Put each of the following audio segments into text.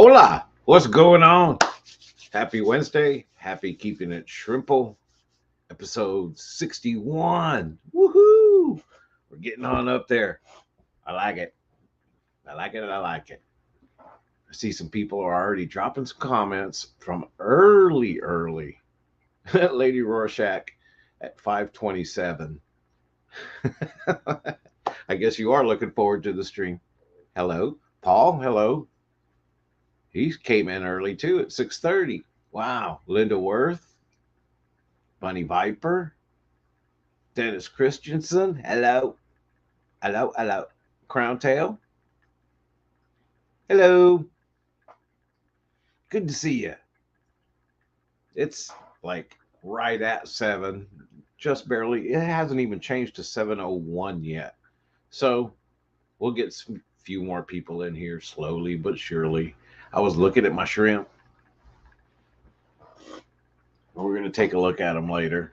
Hola, what's going on? Happy Wednesday. Happy keeping it shrimple. Episode 61. Woohoo! We're getting on up there. I like it. I like it. I like it. I see some people are already dropping some comments from early. Lady Rorschach at 527. I guess you are looking forward to the stream. Hello. Paul, hello. He came in early too at 6:30. Wow. Linda Worth, Bunny Viper, Dennis Christensen, hello. Hello. Crown Tail, hello. Good to see you. It's like right at 7, just barely. It hasn't even changed to 7:01 yet. So we'll get some few more people in here slowly but surely. I was looking at my shrimp. We're going to take a look at them later.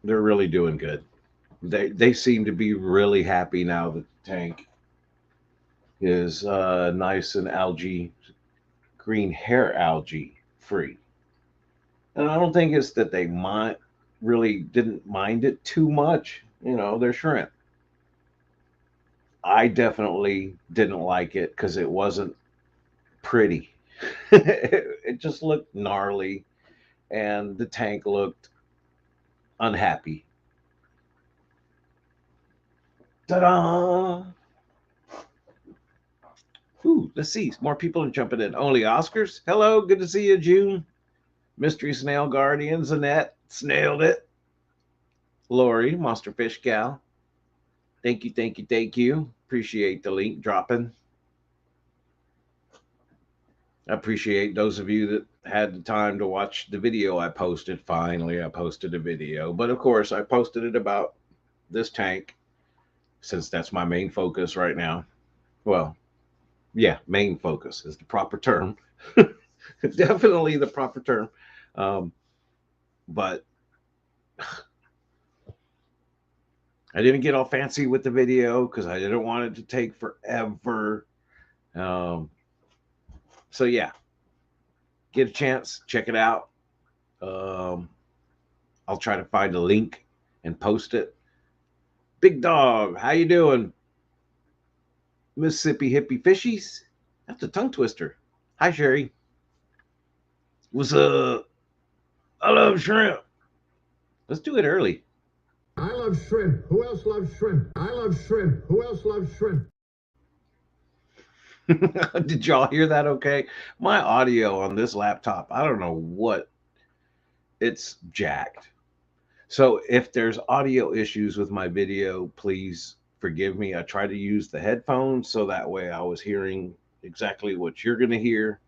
They're really doing good. They seem to be really happy now that the tank is nice and algae, green hair algae free. And I don't think it's that they really didn't mind it too much. You know, they're shrimp. I definitely didn't like it because it wasn't pretty. It just looked gnarly, and the tank looked unhappy. Ta-da! Ooh, let's see. More people are jumping in. Only Oscars. Hello, good to see you, June. Mystery Snail Guardians, Annette, snailed it. Lori, Monster Fish Gal. Thank you. Appreciate the link dropping. I appreciate those of you that had the time to watch the video I posted. Finally, I posted a video. But of course, I posted it about this tank since that's my main focus right now. Well, yeah, main focus is the proper term. Definitely the proper term. Um, but I didn't get all fancy with the video because I didn't want it to take forever. Um, so yeah, get a chance, check it out. Um, I'll try to find a link and post it. Big Dog, how you doing? Mississippi Hippie Fishies? That's a tongue twister. Hi, Sherry. What's up? I love shrimp. Let's do it early. I love shrimp. Who else loves shrimp? I love shrimp. Who else loves shrimp? Did y'all hear that okay? My audio on this laptop, I don't know what, it's jacked. So if there's audio issues with my video, please forgive me. I try to use the headphones so that way I was hearing exactly what you're going to hear.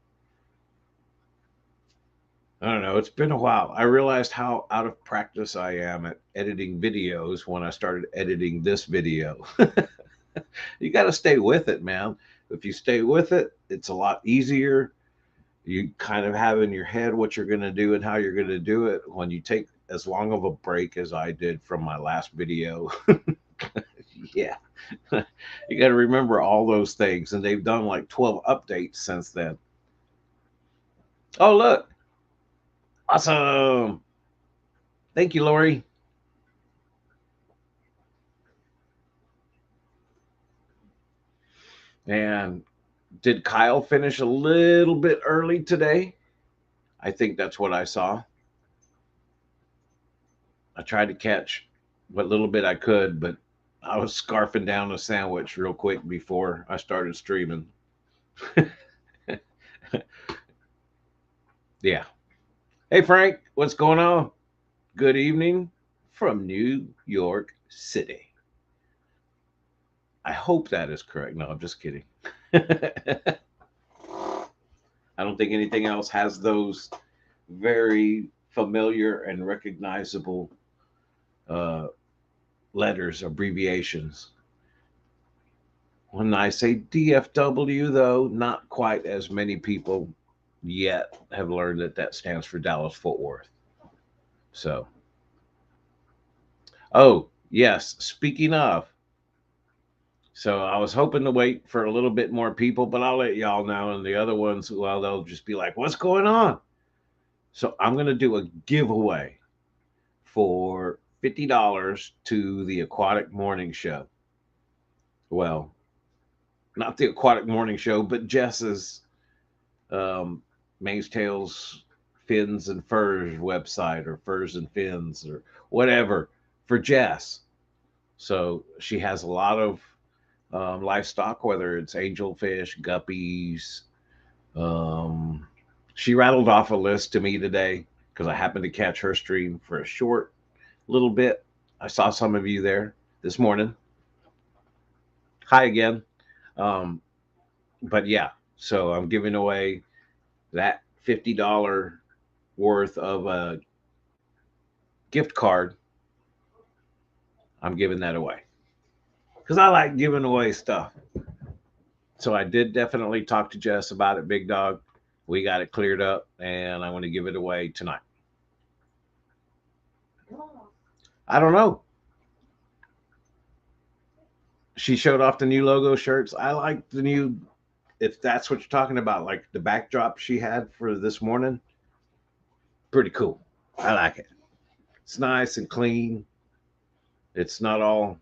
I don't know. It's been a while. I realized how out of practice I am at editing videos when I started editing this video. You got to stay with it, man. If you stay with it, it's a lot easier. You kind of have in your head what you're going to do and how you're going to do it. When you take as long of a break as I did from my last video, yeah, you got to remember all those things. And they've done like 12 updates since then. Oh, look. Awesome. Thank you, Lori. And did Kyle finish a little bit early today? I think that's what I saw. I tried to catch what little bit I could, but I was scarfing down a sandwich real quick before I started streaming. Yeah. Hey, Frank, what's going on? Good evening from New York City. I hope that is correct. No, I'm just kidding. I don't think anything else has those very familiar and recognizable uh, letters, abbreviations. When I say DFW, though, not quite as many people yet have learned that that stands for Dallas Fort Worth. So, oh, yes, speaking of, So I was hoping to wait for a little bit more people, but I'll let y'all know. And the other ones, well, they'll just be like, "What's going on?" So I'm going to do a giveaway for $50 to the Aquatic Morning Show. Well, not the Aquatic Morning Show, but Jess's um, Maze Tales Fins and Furs website, or Furs and Fins, or whatever, for Jess. So she has a lot of livestock, whether it's angelfish, guppies. Um, she rattled off a list to me today because I happened to catch her stream for a short little bit. I saw some of you there this morning. Hi again. Um, but yeah, so I'm giving away that $50 worth of a gift card. I'm giving that away because I like giving away stuff. So I did definitely talk to Jess about it, Big Dog. We got it cleared up, and I want to give it away tonight. I don't know. She showed off the new logo shirts. I like the new, if that's what you're talking about, like the backdrop she had for this morning. Pretty cool. I like it. It's nice and clean. It's not all,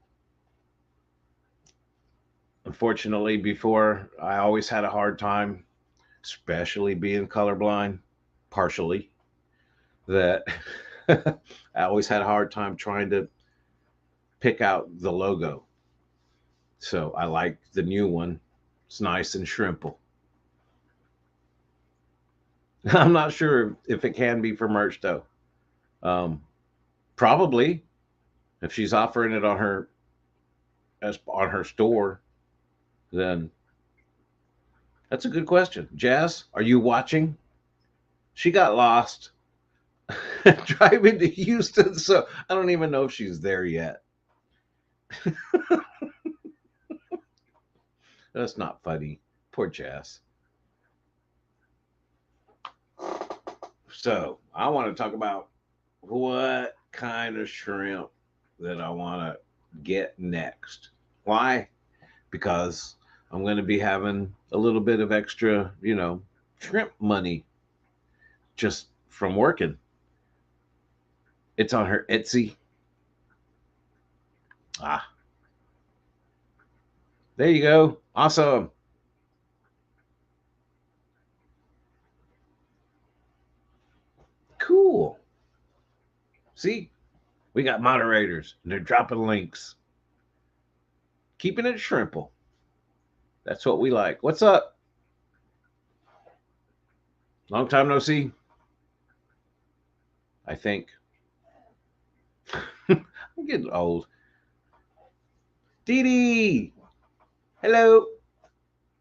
unfortunately, before I always had a hard time, especially being colorblind, partially, that I always had a hard time trying to pick out the logo. So I like the new one. It's nice and shrimple. I'm not sure if it can be for merch though. Um, Probably if she's offering it on her as on her store, then that's a good question. Jazz, are you watching? She got lost driving to Houston, so I don't even know if she's there yet. That's not funny. Poor Jazz. So I want to talk about what kind of shrimp that I want to get next. Why? Because I'm going to be having a little bit of extra, shrimp money just from working. It's on her Etsy. Ah, there you go. Awesome. Cool. See, we got moderators and they're dropping links. Keeping it shrimple. That's what we like. What's up? Long time no see, I think. I'm getting old. Dee Dee! Hello.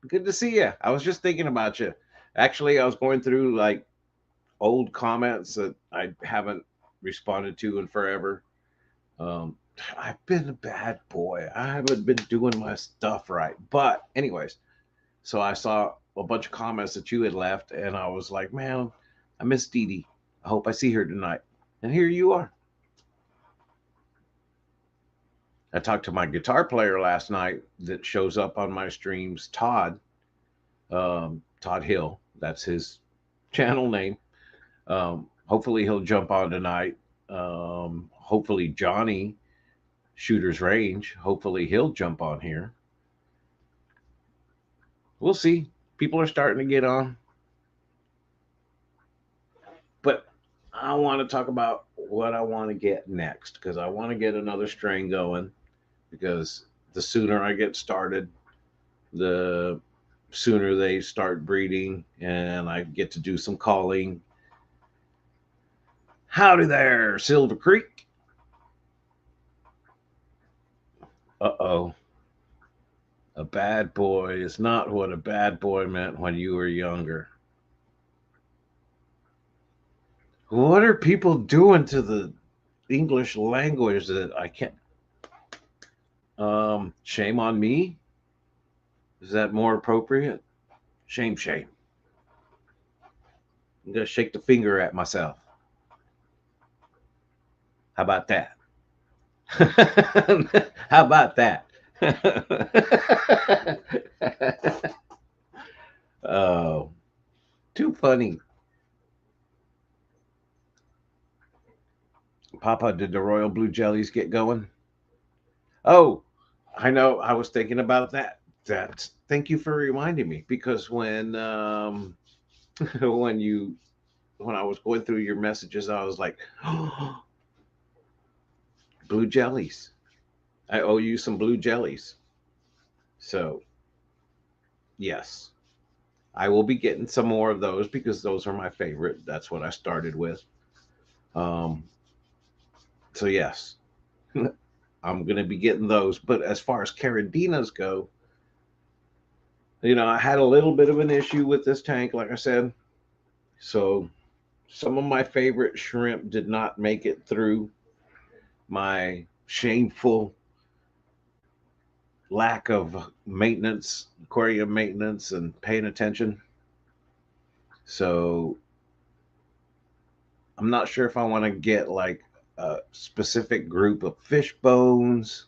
Good to see you. I was just thinking about you. Actually, I was going through like old comments that I haven't responded to in forever. Um, I've been a bad boy. I haven't been doing my stuff right. But, anyways, so I saw a bunch of comments that you had left, and I was like, man, I miss Dee Dee. I hope I see her tonight. And here you are. I talked to my guitar player last night that shows up on my streams, Todd, Todd Hill. That's his channel name. Hopefully he'll jump on tonight. Hopefully Johnny Shooter's Range. Hopefully he'll jump on here. We'll see. People are starting to get on. But I want to talk about what I want to get next because I want to get another strain going because the sooner I get started, the sooner they start breeding and I get to do some calling. Howdy there, Silver Creek. Uh-oh. A bad boy is not what a bad boy meant when you were younger. What are people doing to the English language that I can't? Shame on me? Is that more appropriate? Shame, shame. I'm gonna shake the finger at myself. How about that? How about that? Oh, too funny. Papa, did the royal blue jellies get going? Oh, I know. I was thinking about that. Thank you for reminding me because when you when I was going through your messages, I was like, oh, blue jellies. I owe you some blue jellies. So yes, I will be getting some more of those because those are my favorite. That's what I started with. Um, so yes, I'm gonna be getting those. But as far as caradinas go, I had a little bit of an issue with this tank, like I said. So some of my favorite shrimp did not make it through my shameful lack of maintenance, aquarium maintenance, and paying attention. So I'm not sure if I want to get like a specific group of fish bones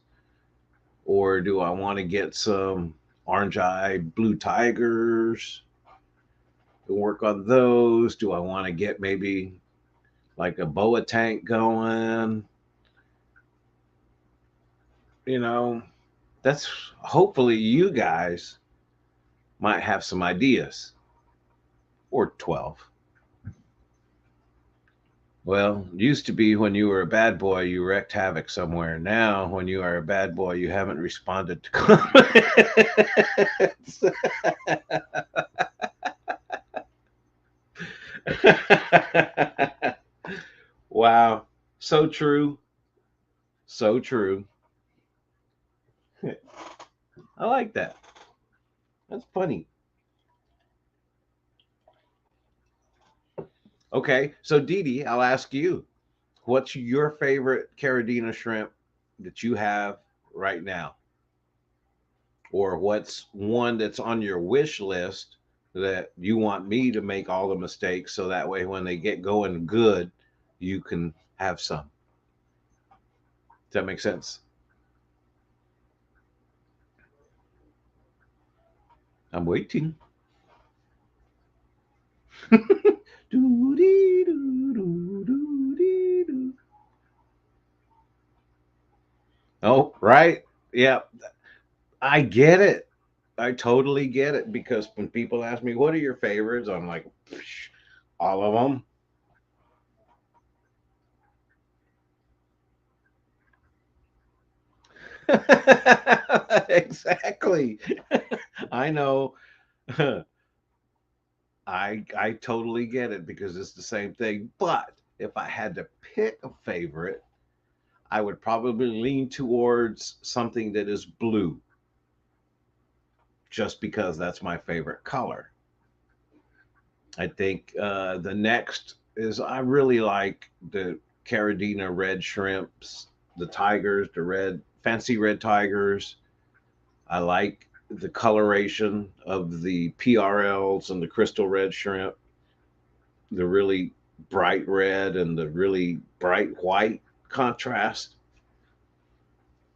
or do I want to get some orange eye blue tigers and work on those? Do I want to get maybe like a boa tank going? You know, that's hopefully you guys might have some ideas or 12. Well, used to be when you were a bad boy, you wrecked havoc somewhere. Now, when you are a bad boy, you haven't responded to comments. Wow. So true. So true. I like that. That's funny. Okay. So, Dee Dee, I'll ask you what's your favorite Caradina shrimp that you have right now? Or what's one that's on your wish list that you want me to make all the mistakes so that way when they get going good, you can have some. Does that make sense? I'm waiting. Oh, right. Yeah, I get it. I totally get it because when people ask me, what are your favorites? I'm like, all of them. Exactly. I know. I totally get it because it's the same thing. But if I had to pick a favorite, I would probably lean towards something that is blue, just because that's my favorite color. I think the next is I really like the Caradina red shrimps, the tigers, the red fancy red tigers. I like the coloration of the PRLs and the crystal red shrimp, the really bright red and the really bright white contrast.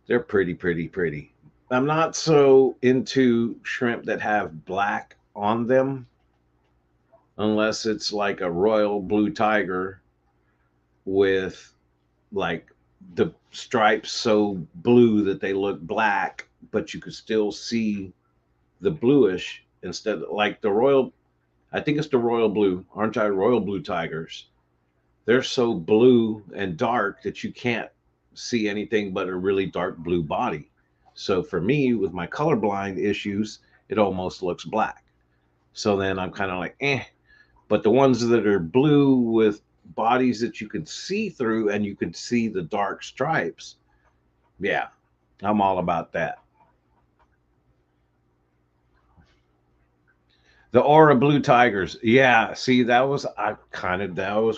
They're pretty, pretty, pretty. I'm not so into shrimp that have black on them unless it's like a royal blue tiger with like the stripes so blue that they look black, but you could still see the bluish instead of like the royal. I think it's the royal blue, aren't I? Royal blue tigers. They're so blue and dark that you can't see anything but a really dark blue body. So for me, with my colorblind issues, it almost looks black. So then I'm kind of like, eh. But the ones that are blue with bodies that you can see through and you can see the dark stripes, yeah, I'm all about that. The aura blue tigers, yeah. See, that was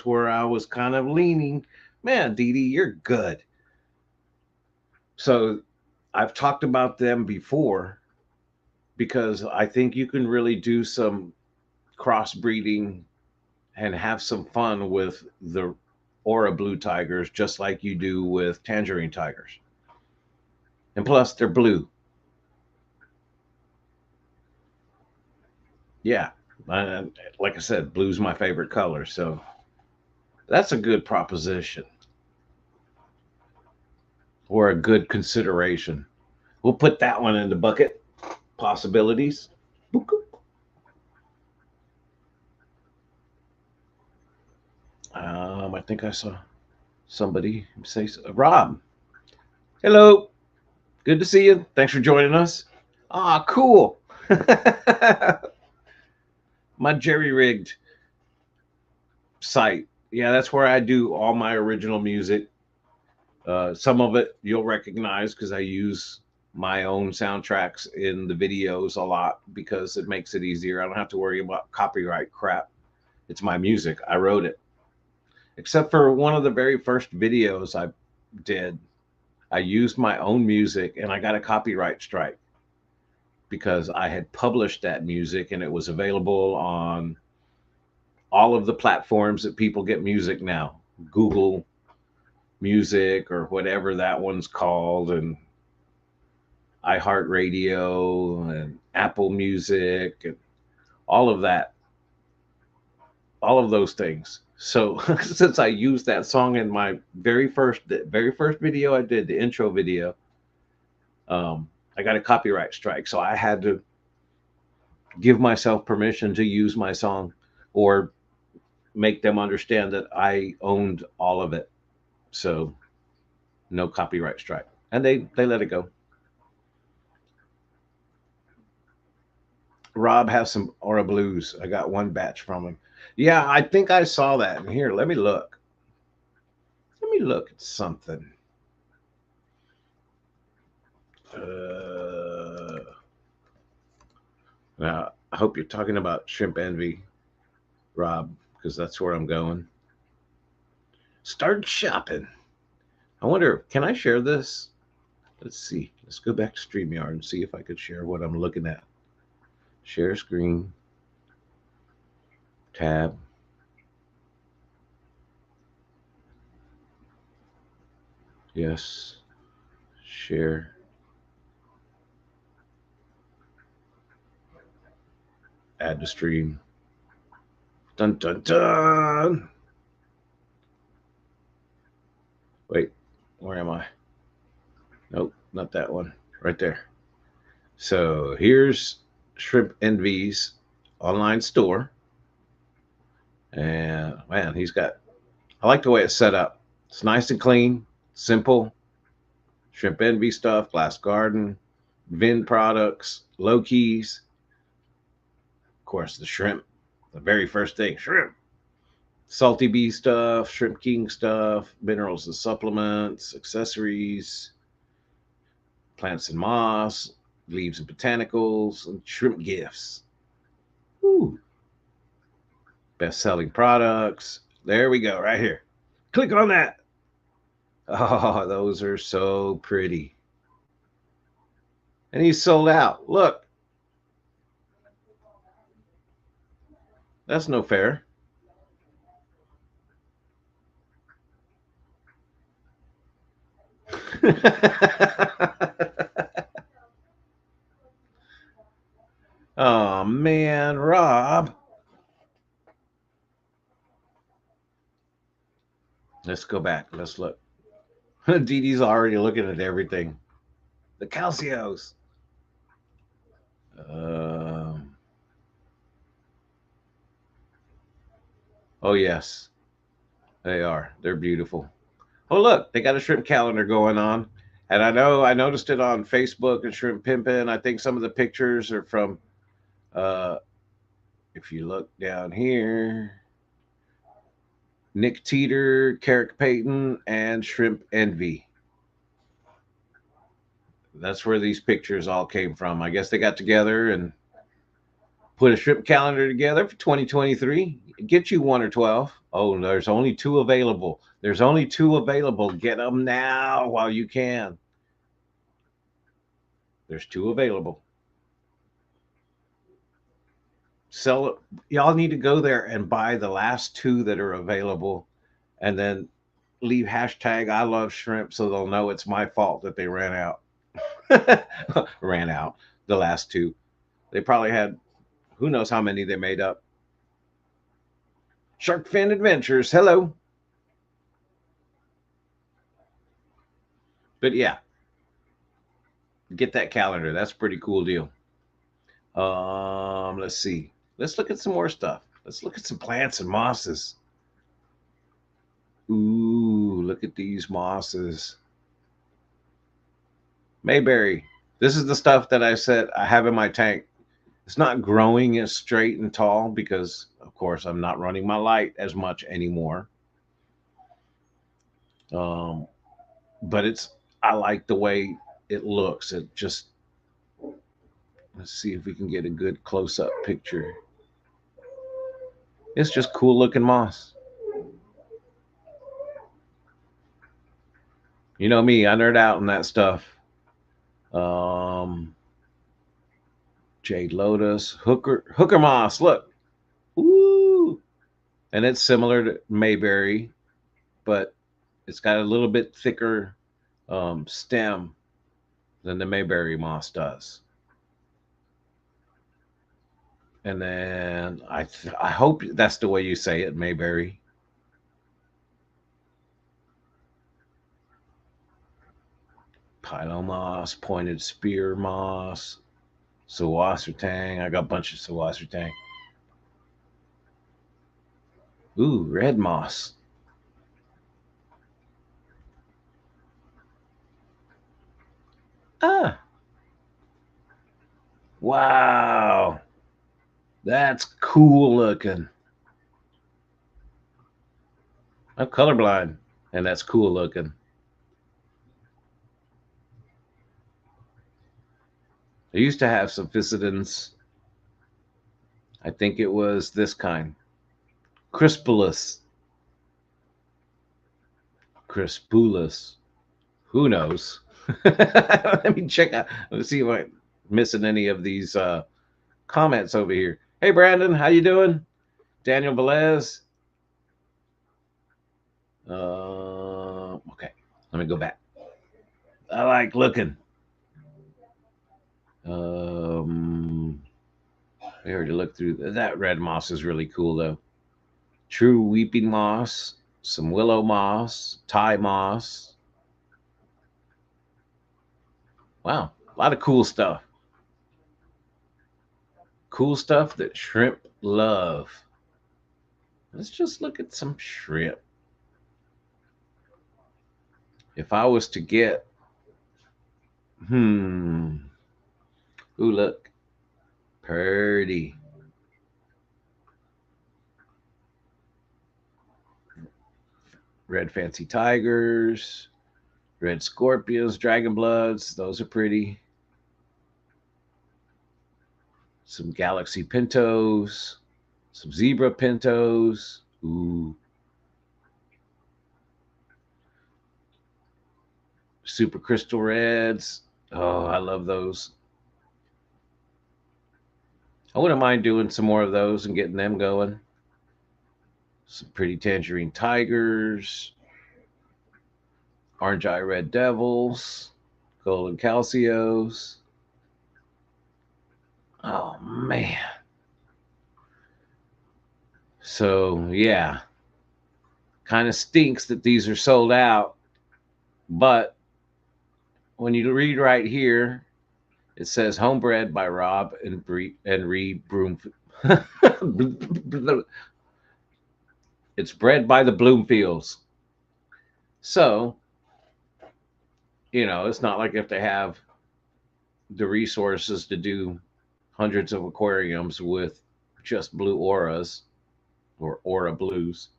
where I was kind of leaning. Man, Dee Dee, you're good. So I've talked about them before because I think you can really do some crossbreeding and have some fun with the aura blue tigers, just like you do with tangerine tigers. And plus, they're blue. Yeah, uh, like I said, blue's my favorite color, so that's a good proposition or a good consideration. We'll put that one in the bucket. Possibilities. I think I saw somebody say, Rob, hello. Good to see you. Thanks for joining us. Ah, cool. My jerry rigged site. Yeah, that's where I do all my original music. Some of it you'll recognize because I use my own soundtracks in the videos a lot because it makes it easier. I don't have to worry about copyright crap. It's my music. I wrote it. Except for one of the very first videos I did, I used my own music and I got a copyright strike because I had published that music and it was available on all of the platforms that people get music now. Google Music or whatever that one's called, and iHeartRadio and Apple Music and all of that, all of those things. So since I used that song in my very first video I did, the intro video, I got a copyright strike. So I had to give myself permission to use my song or make them understand that I owned all of it. So no copyright strike. And they let it go. Rob has some Aura Blues. I got one batch from him. Yeah, I think I saw that. And here, let me look. Let me look at something. Uh, Now, I hope you're talking about Shrimp Envy, Rob, because that's where I'm going. Start shopping. I wonder, can I share this? Let's see. Let's go back to StreamYard and see if I could share what I'm looking at. Share screen, tab. Yes. Share. Add to stream. Dun dun dun. Wait, where am I? Nope, not that one. Right there. So here's Shrimp Envy's online store. And man, I like the way it's set up. It's nice and clean, simple. Shrimp Envy stuff, Glass Garden, Vin products, low keys. Of course, the shrimp, the very first thing, shrimp. Salty Bee stuff, Shrimp King stuff, minerals and supplements, accessories, plants and moss, leaves and botanicals, and shrimp gifts. Ooh, best selling products. There we go, right here. Click on that. Oh, those are so pretty. And he's sold out. Look, that's no fair. Oh man, Rob. Let's go back. Let's look. Dee Dee's already looking at everything. The Calcios. Um, oh yes, they are. They're beautiful. Oh look, they got a shrimp calendar going on, and I noticed it on Facebook and Shrimp Pimpin'. I think some of the pictures are from. Uh, if you look down here, Nick Teeter, Carrick Payton, and Shrimp Envy. That's where these pictures all came from. I guess they got together and put a shrimp calendar together for 2023. Get you one or 12. Oh, there's only two available. There's only two available. Get them now while you can. There's two available. Sell it. Y'all need to go there and buy the last two that are available and then leave hashtag I love shrimp so they'll know it's my fault that they ran out. Ran out the last two. They probably had Who knows how many they made up? Shark Fin Adventures. Hello. But yeah, get that calendar. That's a pretty cool deal. Let's see. Let's look at some more stuff. Let's look at some plants and mosses. Ooh, look at these mosses. Mayberry. This is the stuff that I said I have in my tank. It's not growing as straight and tall because, of course, I'm not running my light as much anymore. Um, but I like the way it looks. It just, let's see if we can get a good close up picture. It's just cool looking moss. You know me, I nerd out on that stuff. Um, Jade Lotus, Hooker Moss. Look, woo! And it's similar to Mayberry, but it's got a little bit thicker stem than the Mayberry moss does. And then I hope that's the way you say it, Mayberry. Pilo moss, pointed spear moss, Sawassertang. I got a bunch of Sawassertang. Ooh, red moss. Ah, wow. That's cool looking. I'm colorblind, and that's cool looking. I used to have some Physidans. I think it was this kind. Crispulus. Crispulus. Who knows? Let me check out. Let's see if I'm missing any of these comments over here. Hey, Brandon, how you doing? Daniel Velez. Okay, let me go back. I like looking. We already looked through that. Red moss is really cool though. True weeping moss, some willow moss, Thai moss. Wow, a lot of cool stuff. Cool stuff that shrimp love. Let's just look at some shrimp. If I was to get, ooh, look, pretty. Red fancy tigers, red scorpions, dragon bloods. Those are pretty. Some galaxy pintos, some zebra pintos. Ooh. Super crystal reds. Oh, I love those. I wouldn't mind doing some more of those and getting them going. Some pretty tangerine tigers, orange eye red devils, golden calcios. Oh man. So yeah, kind of stinks that these are sold out, but when you read right here, it says homebred by Rob and Reed Broomfield. It's bred by the Bloomfields. So, it's not like if they have the resources to do hundreds of aquariums with just blue auras or aura blues.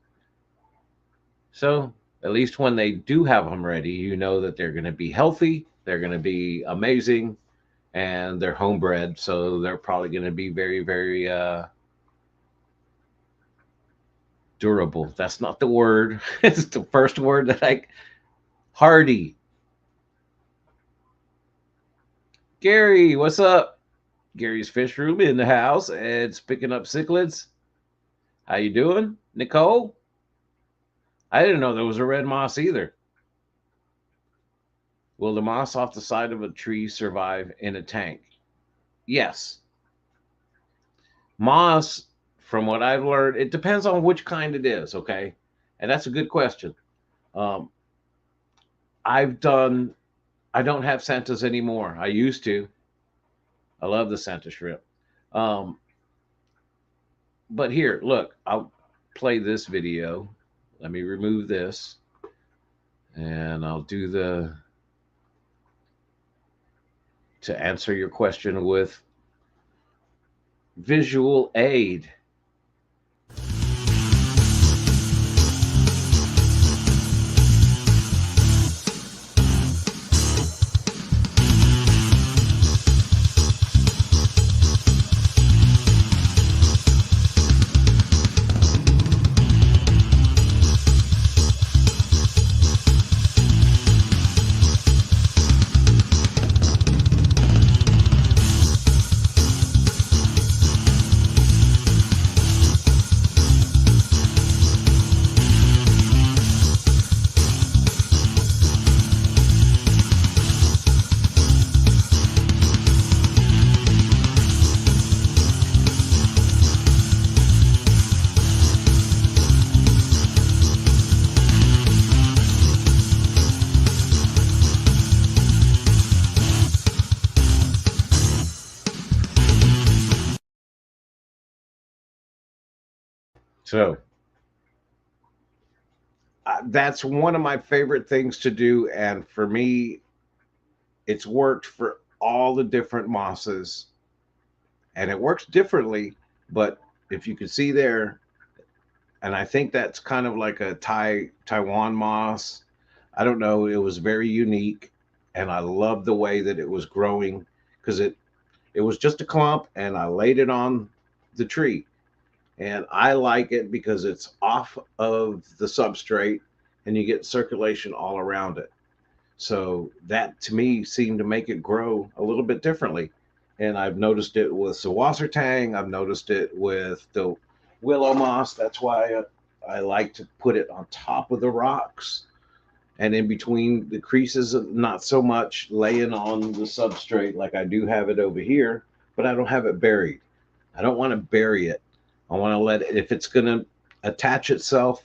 So, at least when they do have them ready, you know that they're going to be healthy, they're going to be amazing, and they're homebred. So, they're probably going to be very, very durable. That's not the word. It's the first word that hardy. Gary, what's up? Gary's Fish Room in the house. It's picking up cichlids. How you doing, Nicole? I didn't know there was a red moss either. Will the moss off the side of a tree survive in a tank? Yes. Moss, from what I've learned, it depends on which kind it is. Okay, and that's a good question. Um, I've done. I don't have Santas anymore. I used to. I love the Santa shrimp. Um, but here, look, I'll play this video. Let me remove this, and I'll do the to answer your question with visual aid. So that's one of my favorite things to do, and for me, it's worked for all the different mosses, and it works differently. But if you can see there, and I think that's kind of like a Taiwan moss. I don't know. It was very unique, and I love the way that it was growing because it was just a clump, and I laid it on the tree, and I like it because it's off of the substrate, and you get circulation all around it. So that to me seemed to make it grow a little bit differently. And I've noticed it with the tang. I've noticed it with the willow moss. That's why I like to put it on top of the rocks and in between the creases, not so much laying on the substrate like I do have it over here, but I don't have it buried. I don't want to bury it. I want to let it, if it's going to attach itself,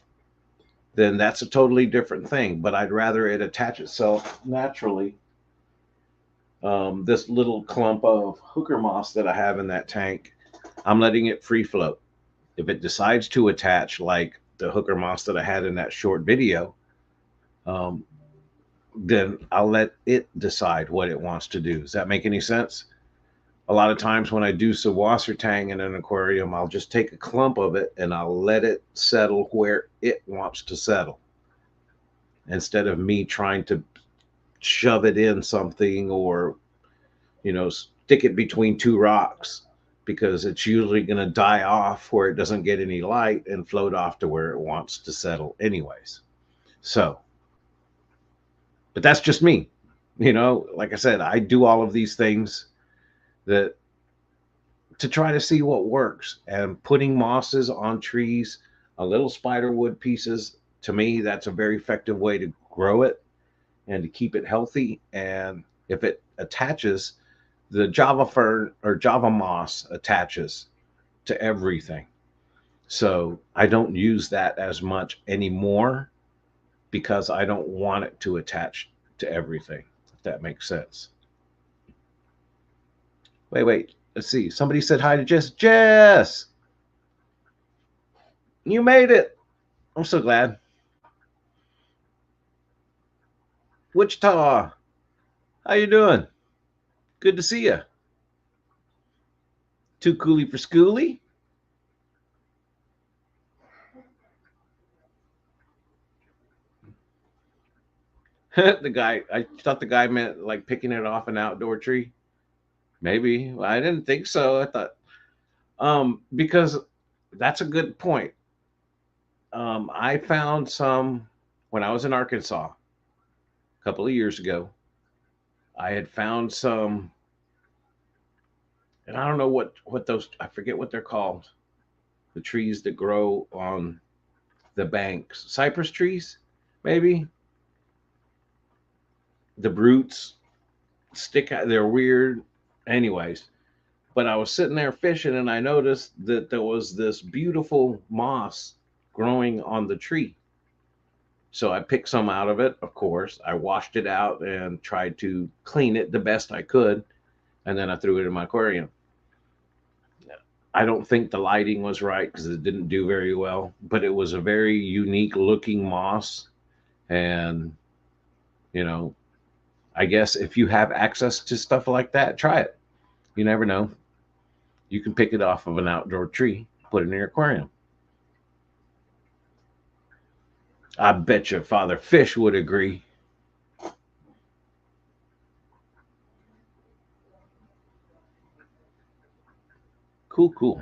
then that's a totally different thing. But I'd rather it attach itself naturally. This little clump of hooker moss that I have in that tank, I'm letting it free float. If it decides to attach, like the hooker moss that I had in that short video, um, then I'll let it decide what it wants to do. Does that make any sense? A lot of times when I do tang in an aquarium, I'll just take a clump of it and I'll let it settle where it wants to settle instead of me trying to shove it in something or, stick it between two rocks because it's usually going to die off where it doesn't get any light and float off to where it wants to settle, anyways. So, but that's just me. Like I said, I do all of these things that to try to see what works. And putting mosses on trees, a little spider wood pieces, to me, that's a very effective way to grow it and to keep it healthy. And if it attaches, the Java fern or Java moss attaches to everything. So I don't use that as much anymore because I don't want it to attach to everything, if that makes sense. Wait. Let's see. Somebody said hi to Jess. Jess, you made it. I'm so glad. Wichita, how you doing? Good to see you. Too coolie for schoolie? The guy, I thought the guy meant like picking it off an outdoor tree. Maybe. Well, I didn't think so. I thought, because that's a good point. I found some when I was in Arkansas a couple of years ago. I had found some, and I don't know what those. I forget what they're called. The trees that grow on the banks, cypress trees, maybe. The roots stick out. They're weird, anyways. But I was sitting there fishing and I noticed that there was this beautiful moss growing on the tree. So I picked some out of it, of course. I washed it out and tried to clean it the best I could. And then I threw it in my aquarium. I don't think the lighting was right because it didn't do very well, but it was a very unique looking moss. And, you know, I guess if you have access to stuff like that, try it. You never know. You can pick it off of an outdoor tree, put it in your aquarium. I bet your Father Fish would agree. Cool, cool.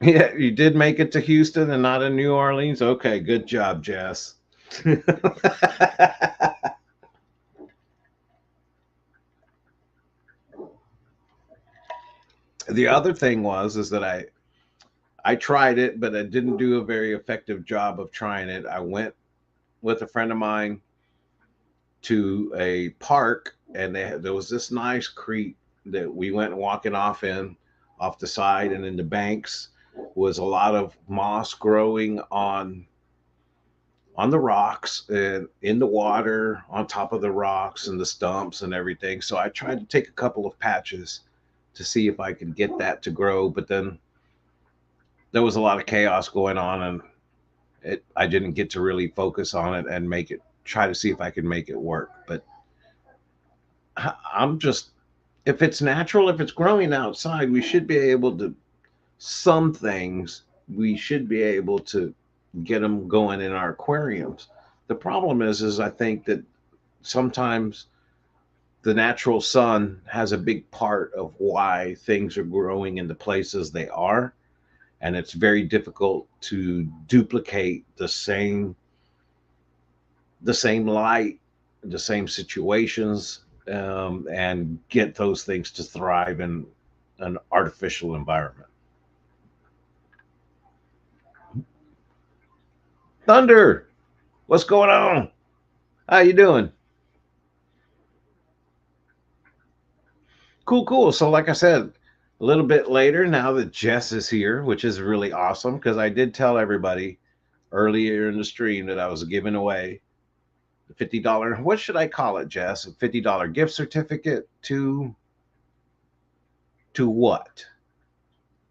Yeah, you did make it to Houston and not in New Orleans. Okay, good job, Jess. The other thing was is that I tried it, but I didn't do a very effective job of trying it. I went with a friend of mine to a park, and there was this nice creek that we went walking off in, off the side, and in the banks was a lot of moss growing on the rocks and in the water on top of the rocks and the stumps and everything. So I tried to take a couple of patches to see if I could get that to grow, but then there was a lot of chaos going on, and I didn't get to really focus on it and make it try to see if I could make it work. But I'm just, if it's natural, if it's growing outside, we should be able to, some things we should be able to get them going in our aquariums. The problem is I think that sometimes the natural sun has a big part of why things are growing in the places they are, and it's very difficult to duplicate the same light, the same situations, and get those things to thrive in an artificial environment. Thunder, what's going on? How you doing? Cool, cool. So, like I said, a little bit later, now that Jess is here, which is really awesome because I did tell everybody earlier in the stream that I was giving away the $50. What should I call it, Jess? A $50 gift certificate to what?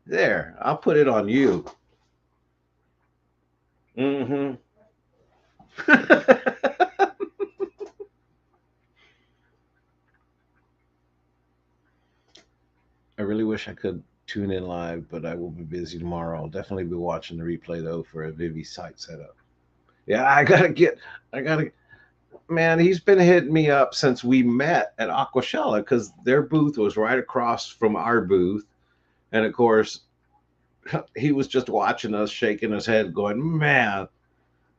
There, I'll put it on you. Mm-hmm. I really wish I could tune in live, but I will be busy tomorrow. I'll definitely be watching the replay though for a Vivi site setup. Yeah, I gotta, man, he's been hitting me up since we met at Aquashella because their booth was right across from our booth. And of course, he was just watching us, shaking his head, going, man,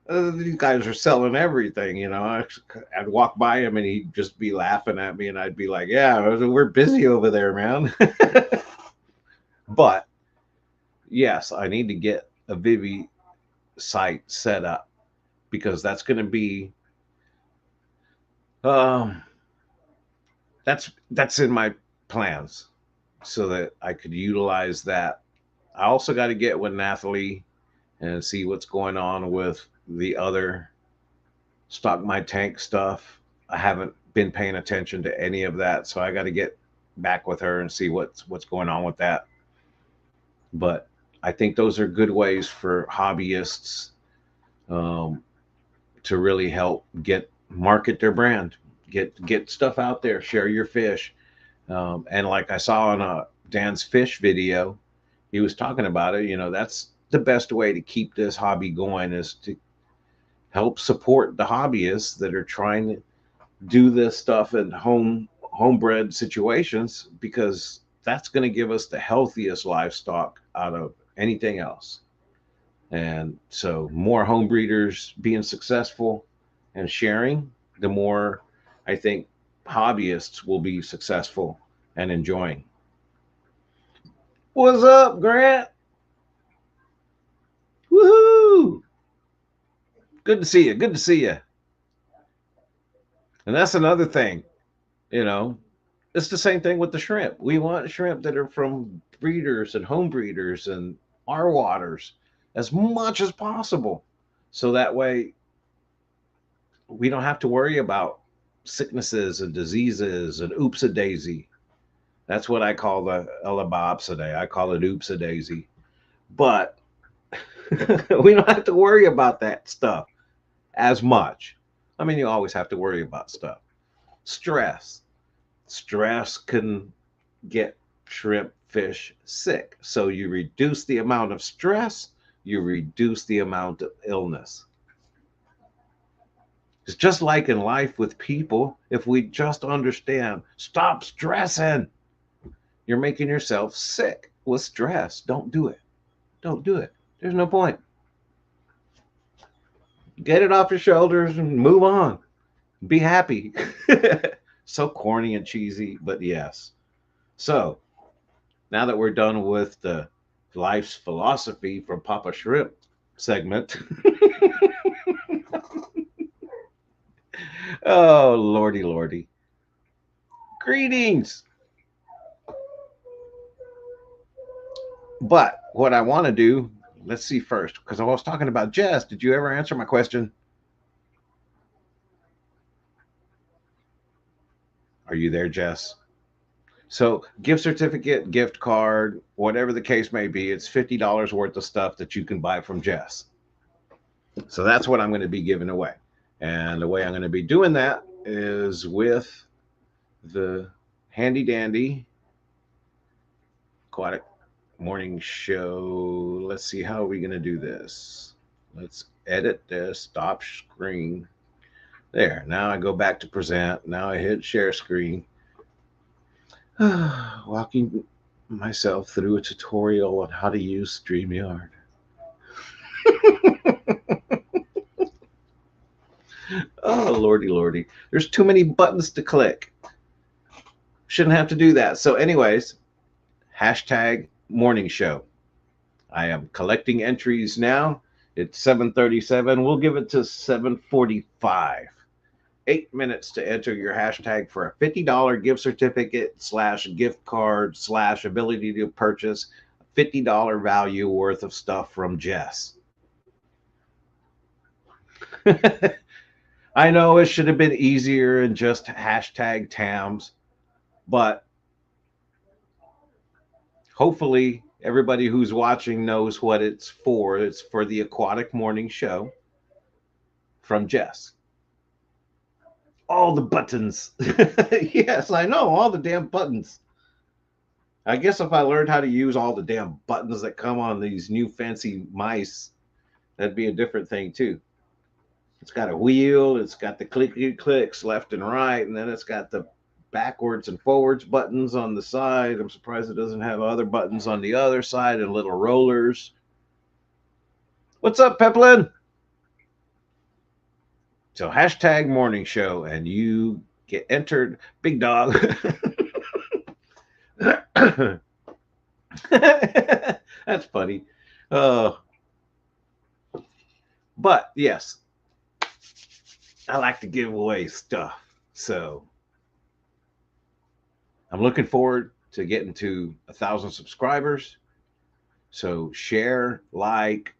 these guys are selling everything. I'd walk by him and he'd just be laughing at me, and I'd be like, yeah, we're busy over there, man. But yes, I need to get a Vivi site set up because that's going to be um, that's in my plans so that I could utilize that. I also got to get with Nathalie and see what's going on with the other stock my tank stuff. I haven't been paying attention to any of that, so I got to get back with her and see what's going on with that. But I think those are good ways for hobbyists um, to really help get market their brand, get stuff out there, share your fish. And like I saw on Dan's fish video, he was talking about it. That's the best way to keep this hobby going is to help support the hobbyists that are trying to do this stuff in homebred situations because that's going to give us the healthiest livestock out of anything else. And so more home breeders being successful and sharing, the more I think hobbyists will be successful and enjoying. What's up, Grant? Woohoo! Good to see you. Good to see you. And that's another thing, you know. It's the same thing with the shrimp. We want shrimp that are from breeders and home breeders and our waters as much as possible. So that way we don't have to worry about sicknesses and diseases and oops a daisy. That's what I call the Elabopsidae. I call it oops a daisy. But we don't have to worry about that stuff as much. I mean, you always have to worry about stuff. Stress. Stress can get shrimp, fish sick. So you reduce the amount of stress, you reduce the amount of illness. It's just like in life with people. If we just understand, stop stressing, you're making yourself sick with stress. Don't do it. Don't do it. There's no point. Get it off your shoulders and move on. Be happy. So corny and cheesy, but yes. So now that we're done with the life's philosophy from Papa Shrimp segment, oh lordy lordy, greetings. But what I want to do, let's see first, because I was talking about Jess. Did you ever answer my question? Are you there, Jess? So, gift certificate, gift card, whatever the case may be, it's $50 worth of stuff that you can buy from Jess. So, that's what I'm going to be giving away. And the way I'm going to be doing that is with the handy dandy aquatic morning show. Let's see, how are we going to do this? Let's edit this, stop screen. There, now I go back to present. Now I hit share screen. Walking myself through a tutorial on how to use StreamYard. Oh, lordy, lordy. There's too many buttons to click. Shouldn't have to do that. So, anyways, hashtag morning show. I am collecting entries now. It's 7:37. We'll give it to 7:45. 8 minutes to enter your hashtag for a $50 gift certificate slash gift card slash ability to purchase $50 value worth of stuff from Jess. I know it should have been easier and just hashtag TAMS, but hopefully everybody who's watching knows what it's for. It's for the Aquatic Morning Show from Jess. All the buttons. Yes, I know, all the damn buttons. I guess if I learned how to use all the damn buttons that come on these new fancy mice, that'd be a different thing too. It's got a wheel, it's got the clicky clicks left and right, and then it's got the backwards and forwards buttons on the side. I'm surprised it doesn't have other buttons on the other side and little rollers. What's up, Peplin? So hashtag morning show and you get entered. Big dog. That's funny. Uh, but yes, I like to give away stuff. So I'm looking forward to getting to 1,000 subscribers. So share, like,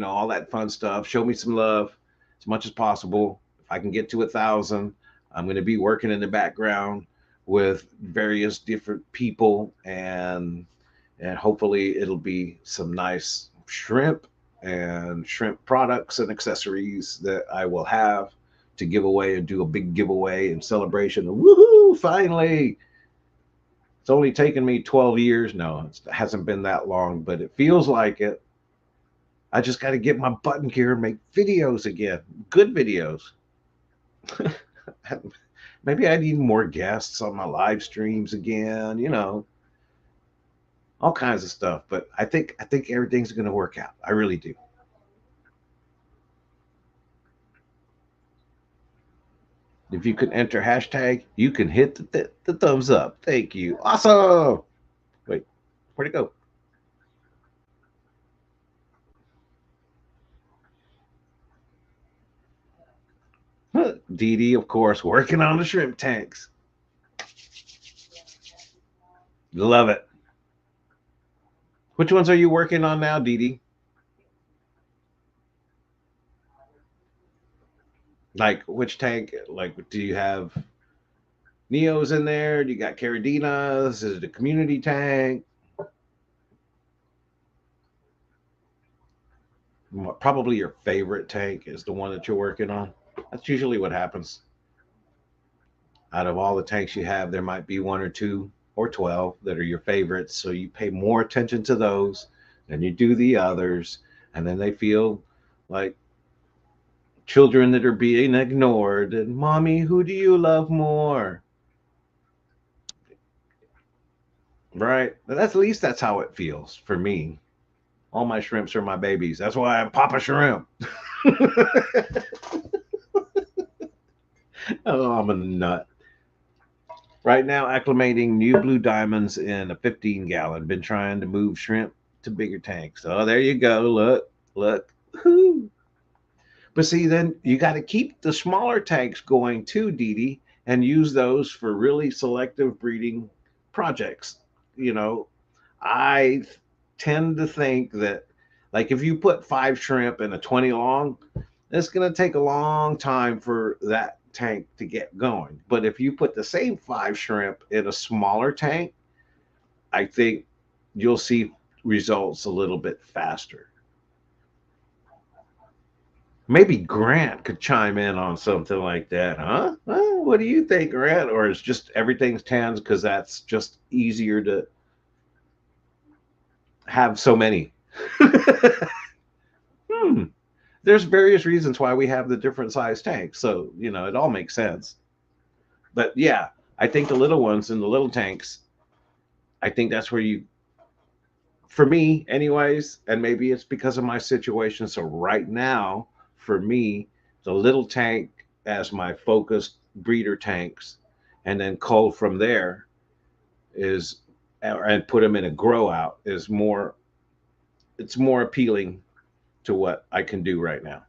all that fun stuff. Show me some love as much as possible. If I can get to 1,000, I'm going to be working in the background with various different people, and hopefully it'll be some nice shrimp and shrimp products and accessories that I will have to give away and do a big giveaway and celebration. Woohoo! Finally, it's only taken me 12 years. No, it hasn't been that long, but it feels like it. I just got to get my button gear and make videos again. Good videos. Maybe I need more guests on my live streams again, all kinds of stuff. But I think everything's going to work out. I really do. If you can enter hashtag, you can hit the thumbs up. Thank you. Awesome. Wait, where'd it go? Dee Dee, of course, working on the shrimp tanks. Love it. Which ones are you working on now, Dee Dee? Like which tank? Like, do you have Neos in there? Do you got Caridinas? Is it a community tank? Probably your favorite tank is the one that you're working on. That's usually what happens. Out of all the tanks you have, there might be one or two or 12 that are your favorites. So you pay more attention to those than you do the others. And then they feel like children that are being ignored. And mommy, who do you love more? Right? That's at least that's how it feels for me. All my shrimps are my babies. That's why I'm Papa Shrimp. Oh, I'm a nut. Right now, acclimating new blue diamonds in a 15-gallon. Been trying to move shrimp to bigger tanks. Oh, there you go. Look, look. Woo. But see, then you got to keep the smaller tanks going too, Dee Dee, and use those for really selective breeding projects. You know, I tend to think that, like, if you put 5 shrimp in a 20 long, it's going to take a long time for that tank to get going. But if you put the same 5 shrimp in a smaller tank, I think you'll see results a little bit faster. Maybe Grant could chime in on something like that, huh? What do you think, Grant? Or is just everything's tens because that's just easier to have so many? Hmm. There's various reasons why we have the different size tanks, so it all makes sense. But yeah, I think the little ones in the little tanks, I think that's where you, for me, anyways, and maybe it's because of my situation. So right now, for me, the little tank as my focused breeder tanks, and then cull from there is, and put them in a grow out is more. It's more appealing to what I can do right now.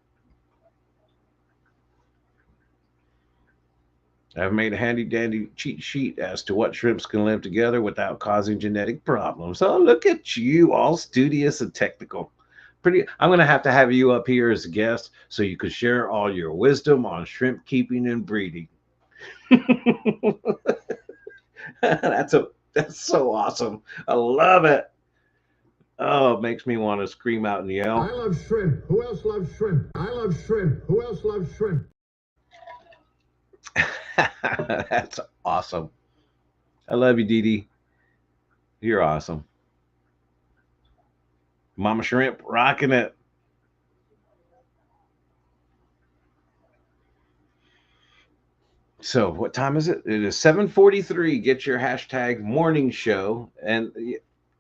I've made a handy dandy cheat sheet as to what shrimps can live together without causing genetic problems. Oh, look at you, all studious and technical. Pretty. I'm gonna have to have you up here as a guest so you could share all your wisdom on shrimp keeping and breeding. That's so awesome. I love it. Oh, it makes me want to scream out and I yell. love shrimp. Who else loves shrimp? I love shrimp. Who else loves shrimp? That's awesome. I love you, Dee Dee. You're awesome. Mama Shrimp rocking it. So what time is it? It is 7:43. Get your hashtag morning show. And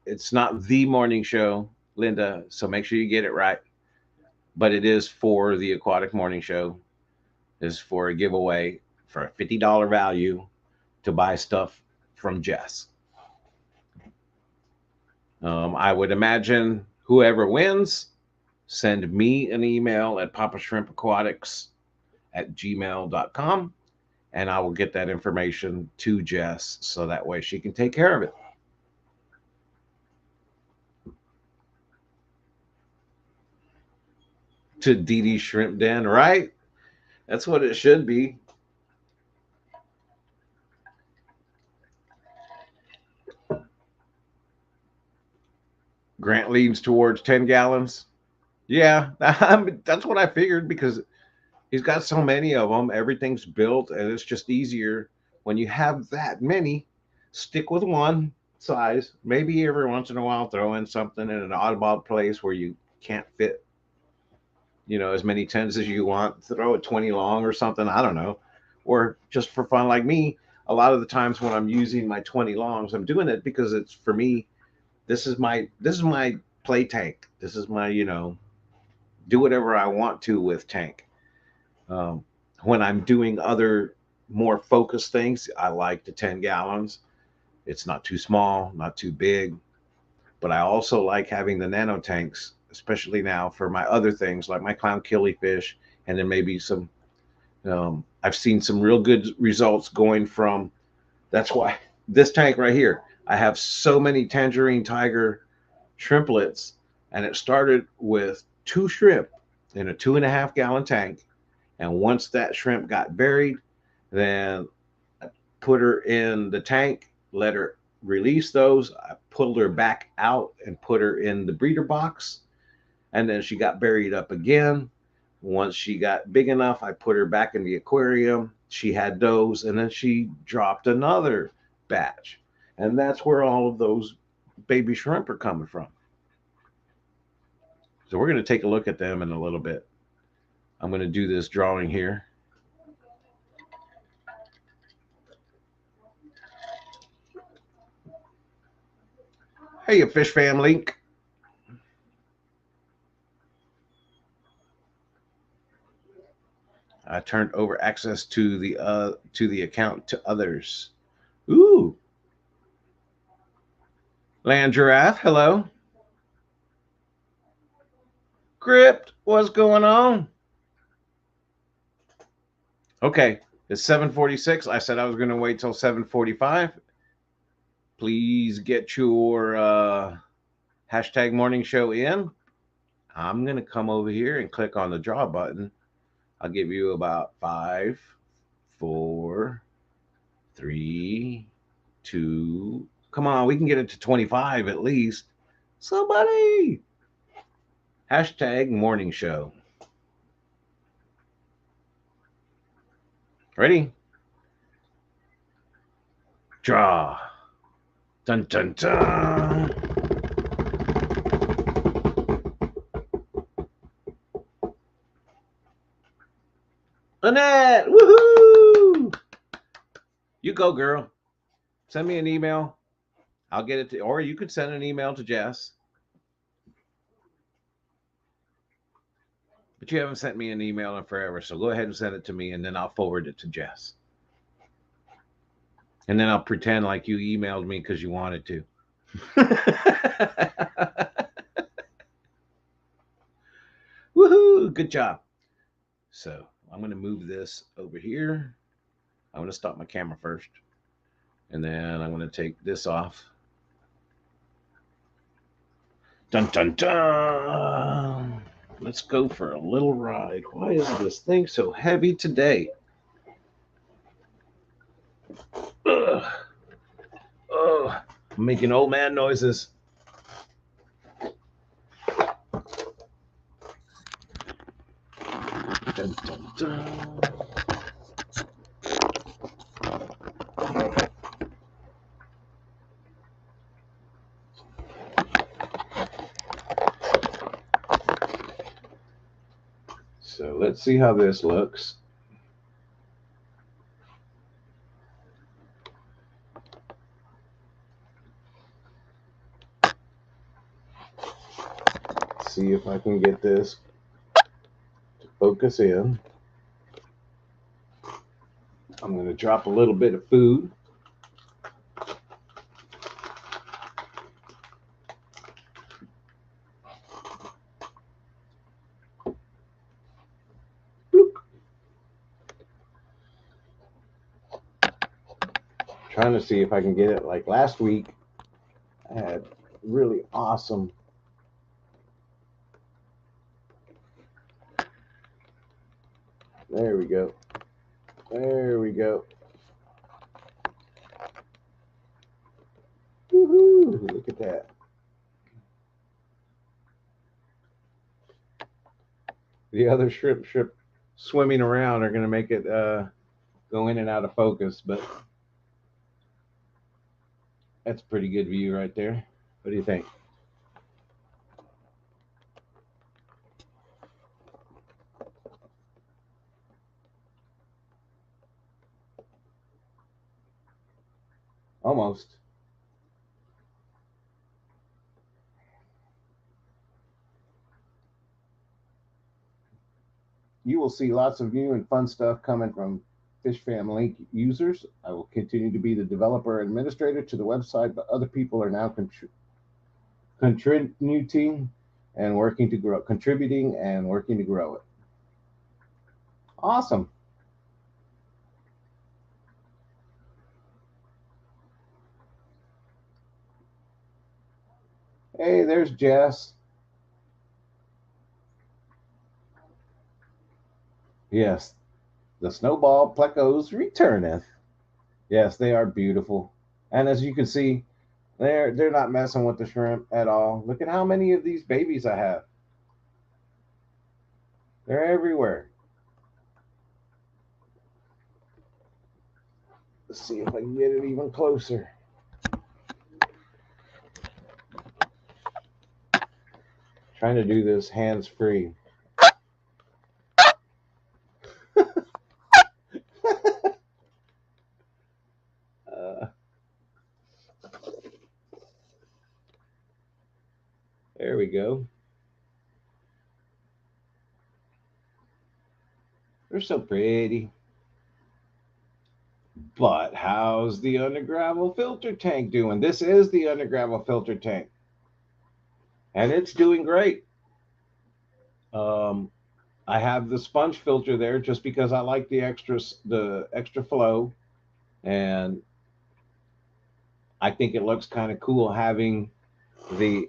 it's not the morning show, Linda. So make sure you get it right. But it is for the aquatic morning show. Is for a giveaway for a $50 value to buy stuff from Jess. I would imagine whoever wins, send me an email at papashrimpaquatics@gmail.com, and I will get that information to Jess so that way she can take care of it. To Dee Dee Shrimp Den, right? That's what it should be. Grant leans towards 10 gallons. Yeah, that's what I figured because he's got so many of them. Everything's built, and it's just easier when you have that many. Stick with one size. Maybe every once in a while, throw in something in an oddball place where you can't fit, as many tens as you want. Throw a 20 long or something. I don't know. Or just for fun, like me. A lot of the times when I'm using my 20 longs, I'm doing it because it's for me. This is my play tank. This is my do whatever I want to with tank. Um, when I'm doing other more focused things, I like the 10 gallons. It's not too small, not too big, but I also like having the nano tanks, especially now for my other things like my clown killifish, and then maybe some. I've seen some real good results going from. That's why this tank right here. I have so many tangerine tiger shrimplets, and it started with 2 shrimp in a 2.5 gallon tank. And once that shrimp got buried, then I put her in the tank, let her release those. I pulled her back out and put her in the breeder box. And then she got buried up again. Once she got big enough, I put her back in the aquarium. She had those, and then she dropped another batch. And that's where all of those baby shrimp are coming from. So we're going to take a look at them in a little bit. I'm going to do this drawing here. Hey, you fish fam link. I turned over access to the account to others. Ooh, land giraffe. Hello, Crypt. What's going on? Okay, it's 7:46. I said I was going to wait till 7:45. Please get your hashtag morning show in. I'm going to come over here and click on the draw button. I'll give you about 5, 4, 3, 2. Come on, we can get it to 25 at least. Somebody. Hashtag morning show. Ready? Draw. Dun dun dun. Annette, woohoo! You go, girl. Send me an email. I'll get it to, or you could send an email to Jess. But you haven't sent me an email in forever, so go ahead and send it to me, and then I'll forward it to Jess. And then I'll pretend like you emailed me because you wanted to. Woohoo! Good job. So I'm going to move this over here. I'm going to stop my camera first. And then I'm going to take this off. Dun dun dun! Let's go for a little ride. Why is this thing so heavy today? Ugh. Oh, I'm making old man noises. Dun, dun, dun. So let's see how this looks. See if I can get this to focus in. I'm going to drop a little bit of food. Bloop. Trying to see if I can get it like last week. I had really awesome There we go. There we go. Woohoo! Look at that. The other shrimp swimming around are going to make it go in and out of focus, but that's a pretty good view right there. What do you think? Almost. You will see lots of new and fun stuff coming from FishFam Link users. I will continue to be the developer and administrator to the website, but other people are now contributing and working to grow, contributing and working to grow it. Awesome. Hey, there's Jess. Yes, the snowball plecos returneth. Yes, they are beautiful. And as you can see, they're not messing with the shrimp at all. Look at how many of these babies I have. They're everywhere. Let's see if I can get it even closer. Trying to do this hands free. uh, there we go. They're so pretty. But how's the undergravel filter tank doing? This is the undergravel filter tank, and it's doing great. Um, I have the sponge filter there just because I like the extra flow, and I think it looks kind of cool having the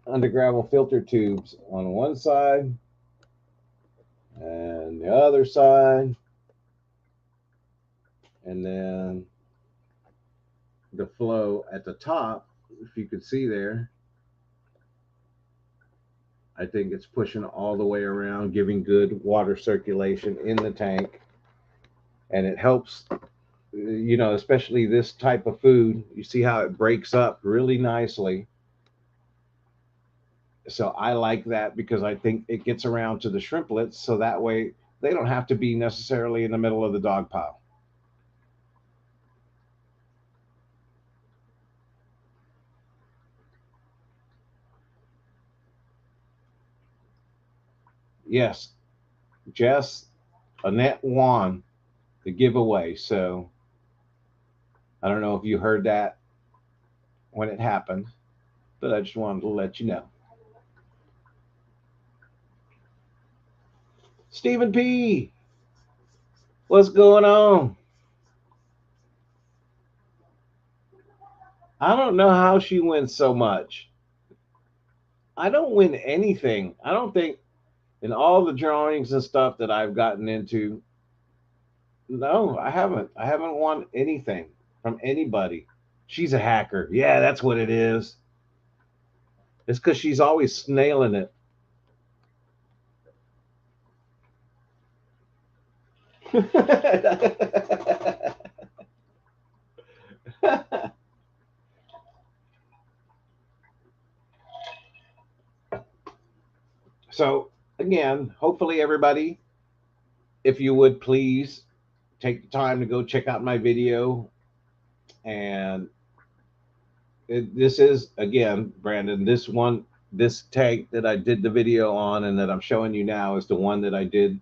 undergravel filter tubes on one side and the other side, and then the flow at the top. If you could see there, I think it's pushing all the way around, giving good water circulation in the tank, and it helps. Especially this type of food. You see how it breaks up really nicely. So I like that because I think it gets around to the shrimplets, so that way they don't have to be necessarily in the middle of the dog pile. Yes, Jess, Annette won the giveaway. So I don't know if you heard that when it happened, but I just wanted to let you know. Stephen P, what's going on? I don't know how she wins so much. I don't win anything. I don't think in all the drawings and stuff that I've gotten into. No, I haven't. I haven't won anything from anybody. She's a hacker. Yeah, that's what it is. It's because she's always snailing it. So, again, hopefully, everybody, if you would please take the time to go check out my video. And this is, again, Brandon, this tank that I did the video on and that I'm showing you now is the one that I did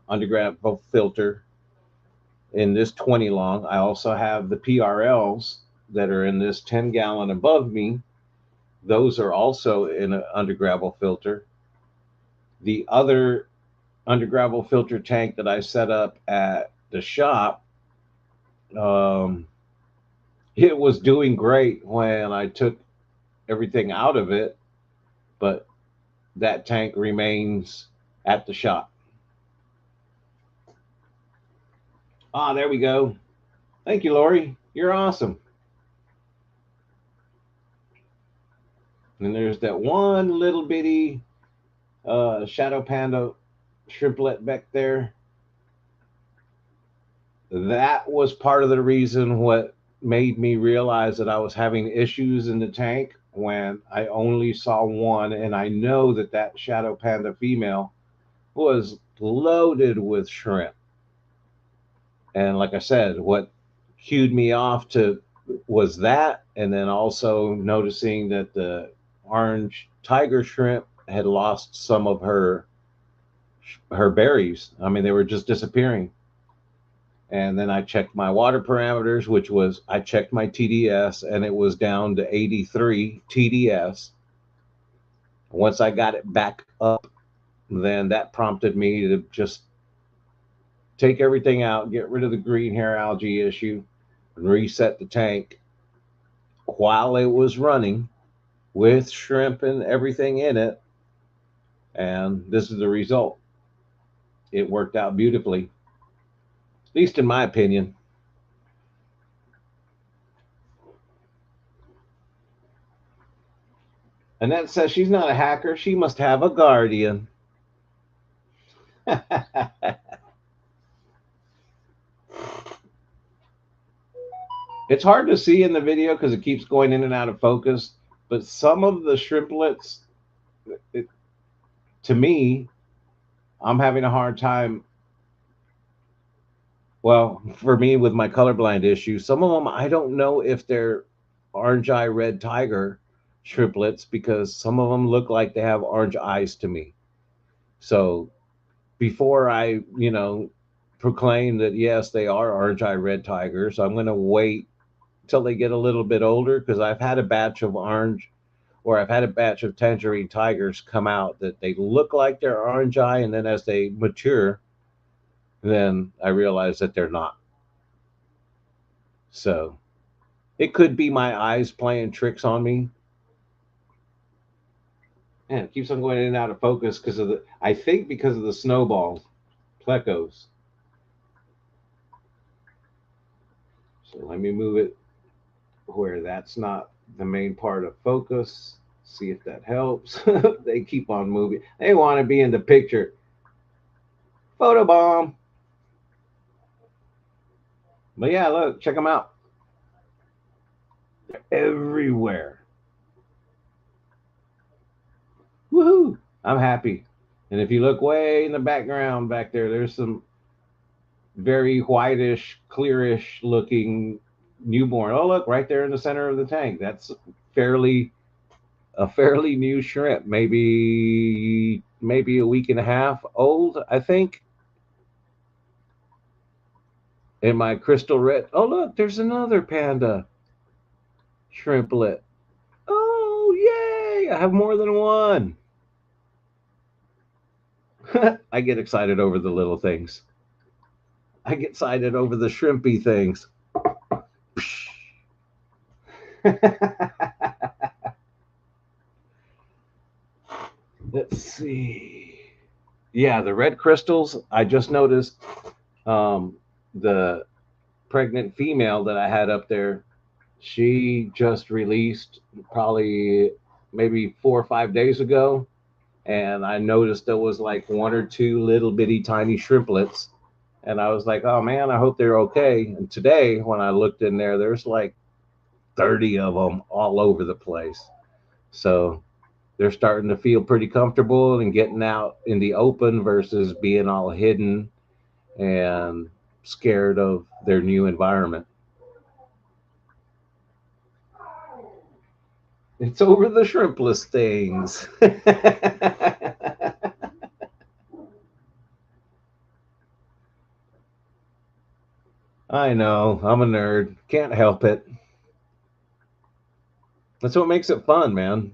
underground filter in this 20 long. I also have the PRLs that are in this 10 gallon above me. Those are also in an undergravel filter. The other undergravel filter tank that I set up at the shop, um, it was doing great when I took everything out of it, but that tank remains at the shop. Ah, there we go. Thank you, Lori. You're awesome. And there's that one little bitty shadow panda shrimplet back there. That was part of the reason what made me realize that I was having issues in the tank when I only saw one, and I know that that shadow panda female was loaded with shrimp. And like I said, what cued me off to was that, and then also noticing that the orange tiger shrimp had lost some of her berries. I mean, they were just disappearing. And then I checked my water parameters, which was I checked my TDS, and it was down to 83 TDS. Once I got it back up, then that prompted me to just take everything out, get rid of the green hair algae issue, and reset the tank while it was running with shrimp and everything in it. And this is the result. It worked out beautifully, at least in my opinion. Annette says she's not a hacker. She must have a guardian. It's hard to see in the video because it keeps going in and out of focus. But some of the shrimplets, it, to me, I'm having a hard time. Well, for me, with my colorblind issue, some of them I don't know if they're orange eye red tiger shrimplets because some of them look like they have orange eyes to me. So before I, proclaim that yes, they are orange eye red tigers, I'm going to wait till they get a little bit older because I've had a batch of orange or I've had a batch of tangerine tigers come out that they look like they're orange eye, and then as they mature, then I realize that they're not. So it could be my eyes playing tricks on me. And it keeps on going in and out of focus because of I think because of the snowballs, plecos. So let me move it where that's not the main part of focus. See if that helps. They keep on moving. They want to be in the picture. Photo bomb. But yeah, look, check them out. They're everywhere. Woohoo! I'm happy. And if you look way in the background back there, there's some very whitish, clearish looking newborn. Oh, look, right there in the center of the tank. That's fairly a fairly new shrimp, maybe a week and a half old, I think. And my crystal red. Oh, look, there's another panda shrimplet. Oh, yay! I have more than one. I get excited over the little things. I get excited over the shrimpy things. Let's see. Yeah, the red crystals. I just noticed the pregnant female that I had up there. She just released probably maybe 4 or 5 days ago, and I noticed there was like one or two little bitty tiny shrimplets, and I was like, "Oh man, I hope they're okay." And today, when I looked in there, there's like 30 of them all over the place. So they're starting to feel pretty comfortable and getting out in the open versus being all hidden and scared of their new environment. It's over the shrimpless things. I know, I'm a nerd. Can't help it. That's what makes it fun, man.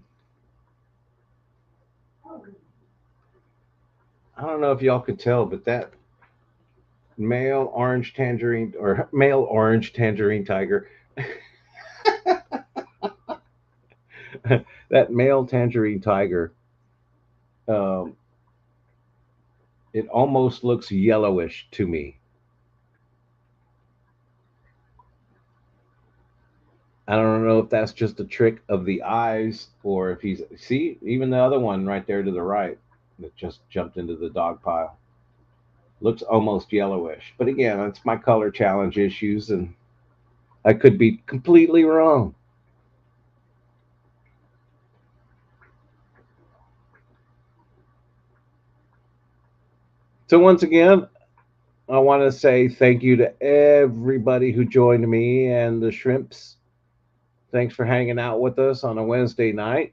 I don't know if y'all could tell, but that male orange tangerine tiger, that male tangerine tiger, um, it almost looks yellowish to me. I don't know if that's just a trick of the eyes or if he's see even the other one right there to the right that just jumped into the dog pile looks almost yellowish. But again, it's my color challenge issues, and I could be completely wrong. So once again, I want to say thank you to everybody who joined me and the shrimps. Thanks for hanging out with us on a Wednesday night.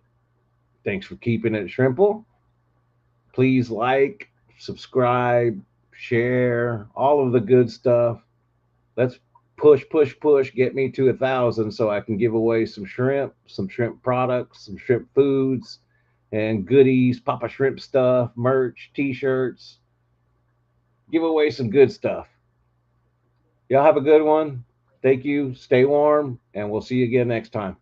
Thanks for keeping it shrimple. Please like, subscribe, share, all of the good stuff. Let's push, push, push, get me to 1,000 so I can give away some shrimp products, some shrimp foods, and goodies, Papa Shrimp stuff, merch, t shirts. Give away some good stuff. Y'all have a good one. Thank you. Stay warm, and we'll see you again next time.